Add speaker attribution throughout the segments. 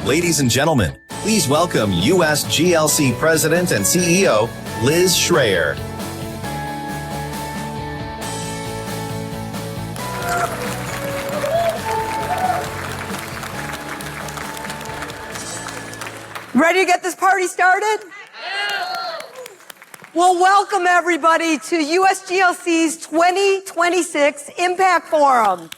Speaker 1: Ladies and gentlemen, please welcome USGLC President and CEO, Liz Schrayer.
Speaker 2: Ready to get this party started? Well, welcome everybody to USGLC's 2026 Impact Forum.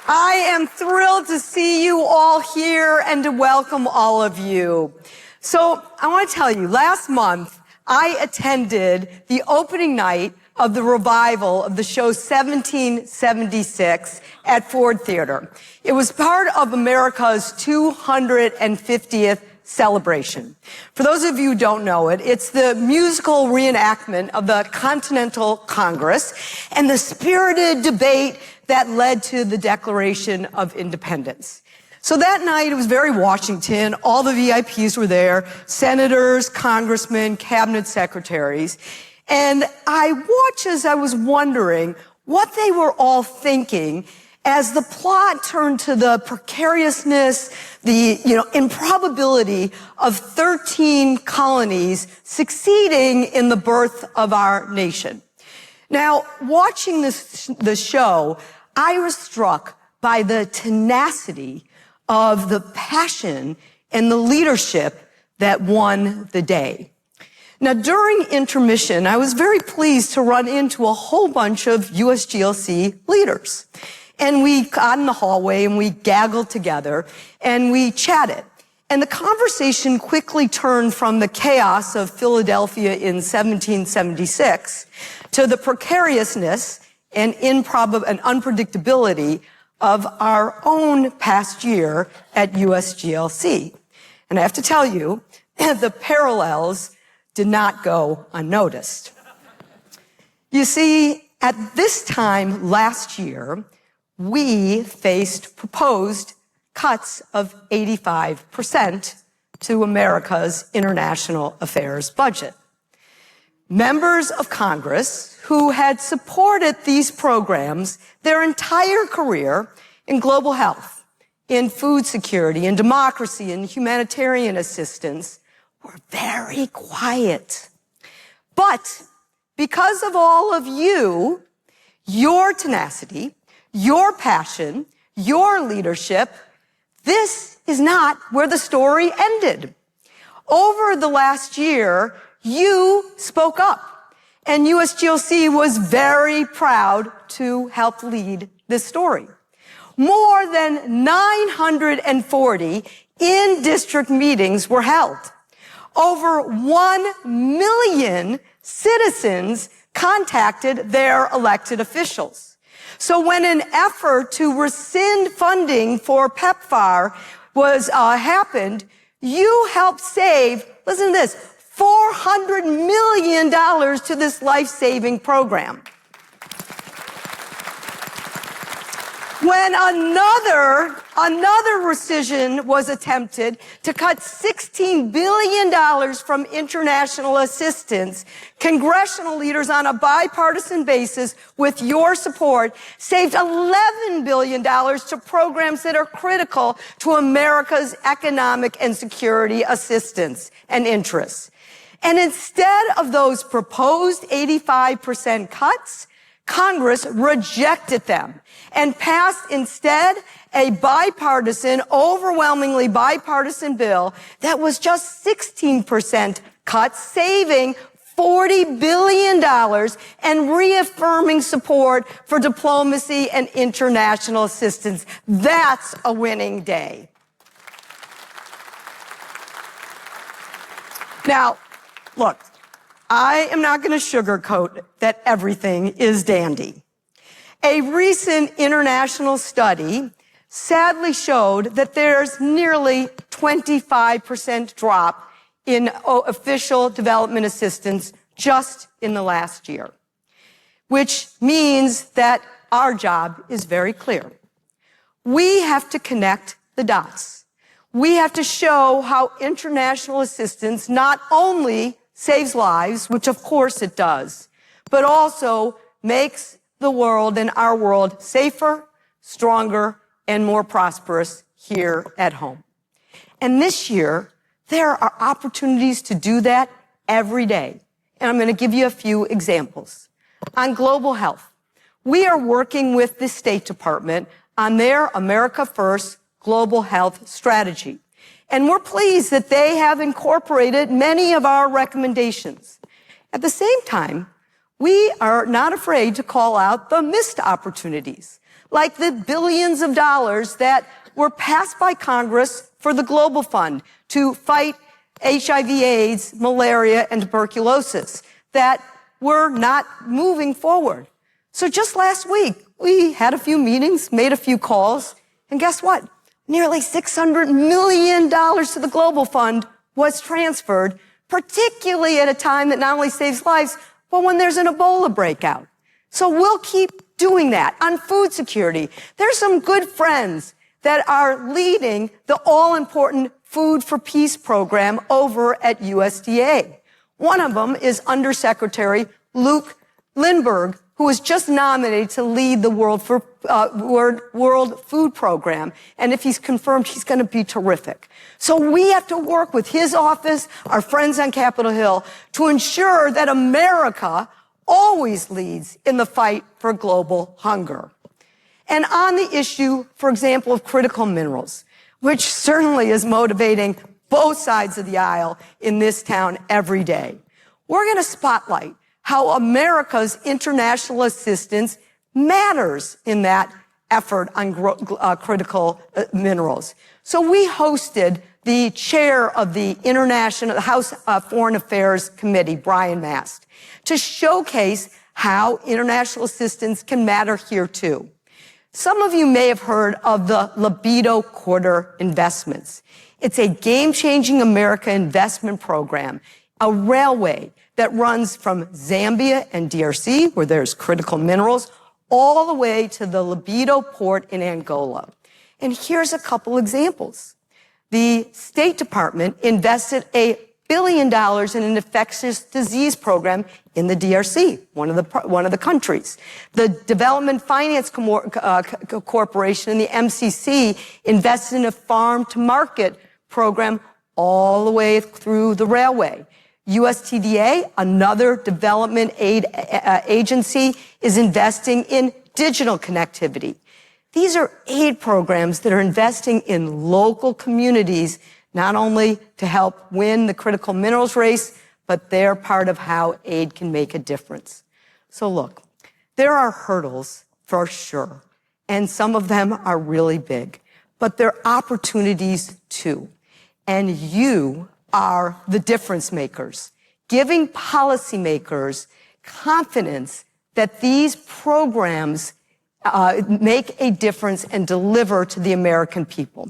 Speaker 2: I am thrilled to see you all here and to welcome all of you. So I want to tell you, last month I attended the opening night of the revival of the show 1776 at Ford Theater. It was part of America's 250th celebration. For those of you who don't know it, it's the musical reenactment of the Continental Congress and the spirited debate that led to the Declaration of Independence. So that night, it was very Washington. All the VIPs were there, senators, congressmen, cabinet secretaries. And I watched as I was wondering what they were all thinking as the plot turned to the precariousness, the improbability of 13 colonies succeeding in the birth of our nation. Now, watching the show, I was struck by the tenacity of the passion and the leadership that won the day. Now, during intermission, I was very pleased to run into a whole bunch of USGLC leaders. And we got in the hallway and we gaggled together and we chatted. And the conversation quickly turned from the chaos of Philadelphia in 1776 to the precariousness and unpredictability of our own past year at USGLC. And I have to tell you, the parallels did not go unnoticed. You see, at this time last year, we faced proposed cuts of 85% to America's international affairs budget. Members of Congress who had supported these programs their entire career in global health, in food security, in democracy, in humanitarian assistance were very quiet. But because of all of you, your tenacity, your passion, your leadership, this is not where the story ended. Over the last year, you spoke up. And USGLC was very proud to help lead this story. More than 940 in-district meetings were held. Over 1 million citizens contacted their elected officials. So when an effort to rescind funding for PEPFAR happened, you helped save, listen to this, $400 million to this life-saving program. When another rescission was attempted to cut $16 billion from international assistance, congressional leaders on a bipartisan basis with your support saved $11 billion to programs that are critical to America's economic and security assistance and interests. And instead of those proposed 85% cuts, Congress rejected them and passed instead a overwhelmingly bipartisan bill that was just 16% cut, saving $40 billion and reaffirming support for diplomacy and international assistance. That's a winning day. Now, look, I am not going to sugarcoat that everything is dandy. A recent international study sadly showed that there's nearly 25% drop in official development assistance just in the last year, which means that our job is very clear. We have to connect the dots. We have to show how international assistance not only saves lives, which of course it does, but also makes the world and our world safer, stronger, and more prosperous here at home. And this year, there are opportunities to do that every day. And I'm going to give you a few examples. On global health, we are working with the State Department on their America First global health strategy. And we're pleased that they have incorporated many of our recommendations. At the same time, we are not afraid to call out the missed opportunities, like the billions of dollars that were passed by Congress for the Global Fund to fight HIV/AIDS, malaria, and tuberculosis that were not moving forward. So just last week, we had a few meetings, made a few calls, and guess what? Nearly $600 million to the Global Fund was transferred, particularly at a time that not only saves lives, but when there's an Ebola breakout. So we'll keep doing that. On food security, there's some good friends that are leading the all-important Food for Peace program over at USDA. One of them is Undersecretary Luke Lindbergh, who was just nominated to lead the World Food Program. And if he's confirmed, he's going to be terrific. So we have to work with his office, our friends on Capitol Hill, to ensure that America always leads in the fight for global hunger. And on the issue, for example, of critical minerals, which certainly is motivating both sides of the aisle in this town every day, we're going to spotlight how America's international assistance matters in that effort on critical minerals. So we hosted the chair of the House Foreign Affairs Committee, Brian Mast, to showcase how international assistance can matter here too. Some of you may have heard of the Libido Quarter Investments. It's a game-changing America investment program, a railway that runs from Zambia and DRC, where there's critical minerals, all the way to the Libido port in Angola. And here's a couple examples. The State Department invested $1 billion in an infectious disease program in the DRC, one of the countries. The Development Finance Corporation and the MCC invested in a farm-to-market program all the way through the railway. USTDA, another development aid agency, is investing in digital connectivity. These are aid programs that are investing in local communities, not only to help win the critical minerals race, but they're part of how aid can make a difference. So look, there are hurdles for sure, and some of them are really big, but there are opportunities too. And you are the difference makers, giving policymakers confidence that these programs make a difference and deliver to the American people.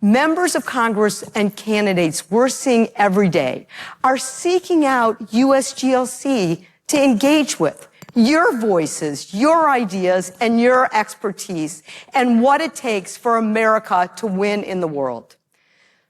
Speaker 2: Members of Congress and candidates we're seeing every day are seeking out USGLC to engage with your voices, your ideas, and your expertise, and what it takes for America to win in the world.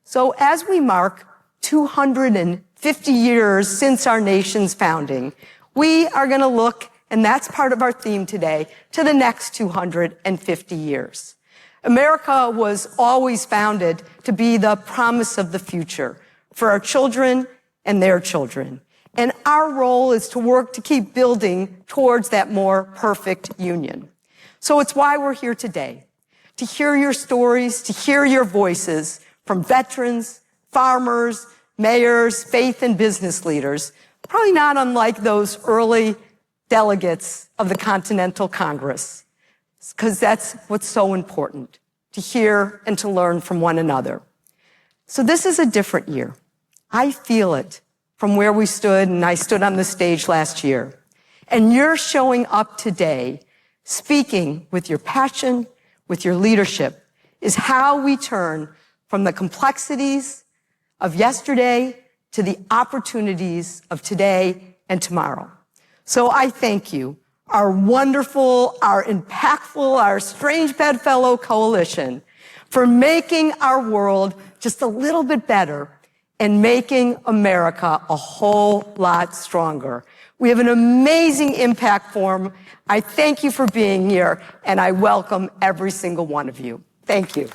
Speaker 2: So as we mark 250 years since our nation's founding, we are going to look, and that's part of our theme today, to the next 250 years. America was always founded to be the promise of the future for our children and their children. And our role is to work to keep building towards that more perfect union. So it's why we're here today, to hear your stories, to hear your voices from veterans, farmers, mayors, faith and business leaders, probably not unlike those early delegates of the Continental Congress, because that's what's so important, to hear and to learn from one another. So this is a different year. I feel it from where we stood, and I stood on the stage last year. And you're showing up today, speaking with your passion, with your leadership, is how we turn from the complexities of yesterday to the opportunities of today and tomorrow. So I thank you, our wonderful, our impactful, our strange bedfellow coalition, for making our world just a little bit better and making America a whole lot stronger. We have an amazing impact forum. I thank you for being here, and I welcome every single one of you. Thank you.